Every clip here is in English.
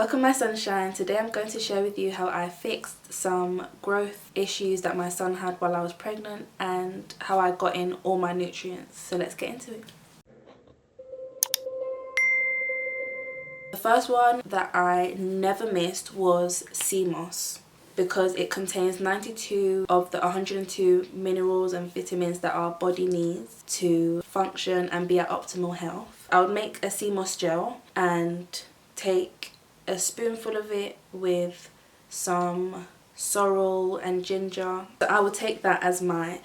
Welcome my sunshine. Today I'm going to share with you how I fixed some growth issues that my son had while I was pregnant and how I got in all my nutrients. So let's get into it. The first one that I never missed was sea moss because it contains 92 of the 102 minerals and vitamins that our body needs to function and be at optimal health. I would make a sea moss gel and take a spoonful of it with some sorrel and ginger. So I would take that as my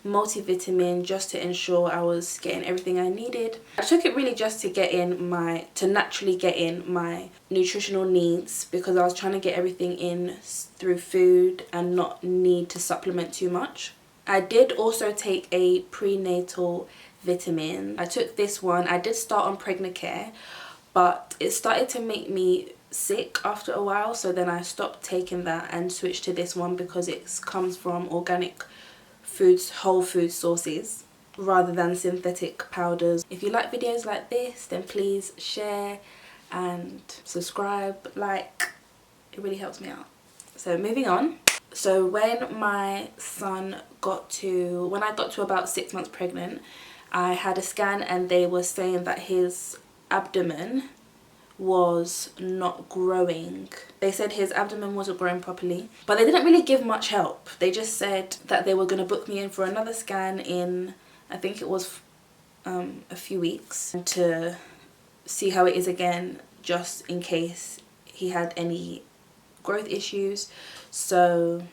multivitamin just to ensure I was getting everything I needed. I took it really just to naturally get in my nutritional needs because I was trying to get everything in through food and not need to supplement too much. I did also take a prenatal vitamin. I took this one. I did start on Pregnant Care, but it started to make me sick after a while, so then I stopped taking that and switched to this one because it comes from organic foods, whole food sources rather than synthetic powders. If you like videos like this, then please share and subscribe, like, it really helps me out. So moving on. So when I got to about 6 months pregnant, I had a scan and they were saying that his abdomen was not growing. They said his abdomen wasn't growing properly, but they didn't really give much help. They just said that they were going to book me in for another scan in, I think it was a few weeks, to see how it is again, just in case he had any growth issues. So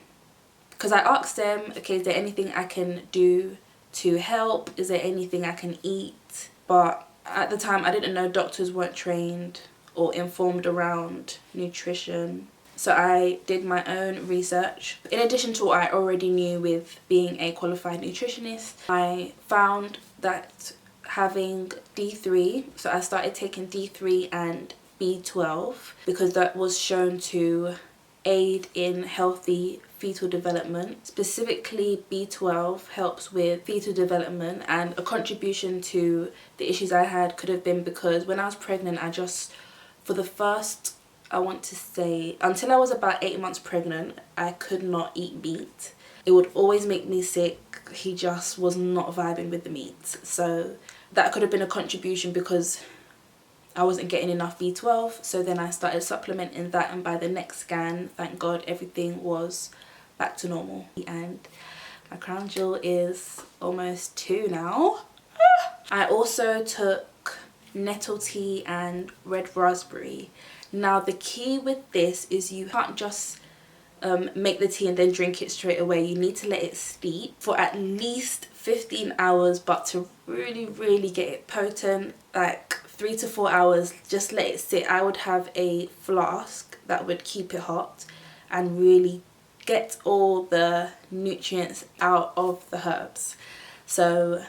because I asked them, okay, is there anything I can do to help? Is there anything I can eat? But at the time I didn't know, doctors weren't trained or informed around nutrition. So I did my own research. In addition to what I already knew with being a qualified nutritionist, I found that having D3, so I started taking D3 and B12 because that was shown to aid in healthy fetal development. Specifically, B12 helps with fetal development, and a contribution to the issues I had could have been because when I was pregnant, for the first, I want to say, until I was about 8 months pregnant, I could not eat meat. It would always make me sick. He just was not vibing with the meat. So that could have been a contribution because I wasn't getting enough B12. So then I started supplementing that, and by the next scan, thank God, everything was back to normal. And my crown jewel is almost 2 now. I also took nettle tea and red raspberry. Now the key with this is you can't just make the tea and then drink it straight away. You need to let it steep for at least 15 hours, but to really get it potent, like 3 to 4 hours, just let it sit. I would have a flask that would keep it hot and really get all the nutrients out of the herbs. So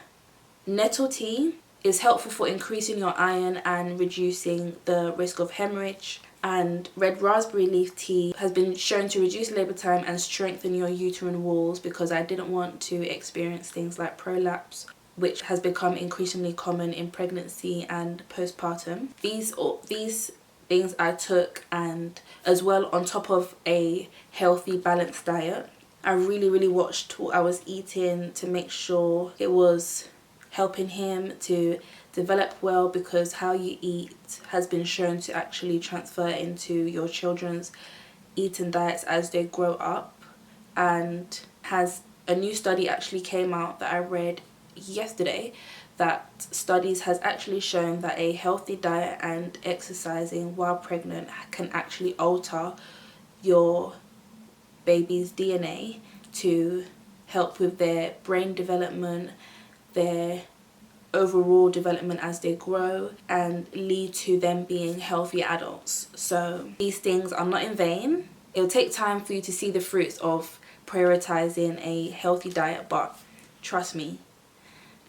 nettle tea is helpful for increasing your iron and reducing the risk of hemorrhage, and red raspberry leaf tea has been shown to reduce labor time and strengthen your uterine walls because I didn't want to experience things like prolapse, which has become increasingly common in pregnancy and postpartum. These things I took, and as well on top of a healthy balanced diet. I really watched what I was eating to make sure it was helping him to develop well, because how you eat has been shown to actually transfer into your children's eating diets as they grow up. And a new study actually came out that I read yesterday that studies has actually shown that a healthy diet and exercising while pregnant can actually alter your baby's DNA to help with their brain development, their overall development as they grow, and lead to them being healthy adults. So these things are not in vain. It'll take time for you to see the fruits of prioritizing a healthy diet, but trust me,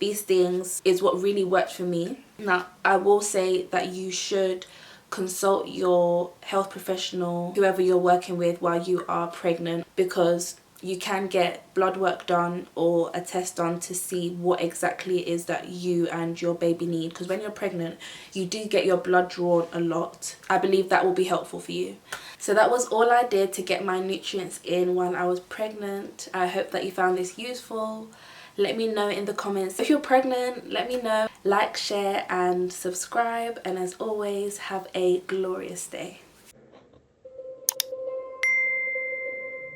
these things is what really worked for me. Now, I will say that you should consult your health professional, whoever you're working with while you are pregnant, because you can get blood work done or a test done to see what exactly it is that you and your baby need, because when you're pregnant you do get your blood drawn a lot. I believe that will be helpful for you. So that was all I did to get my nutrients in while I was pregnant. I hope that you found this useful. Let me know in the comments if you're pregnant. Let me know. Like, share and subscribe, and as always, have a glorious day.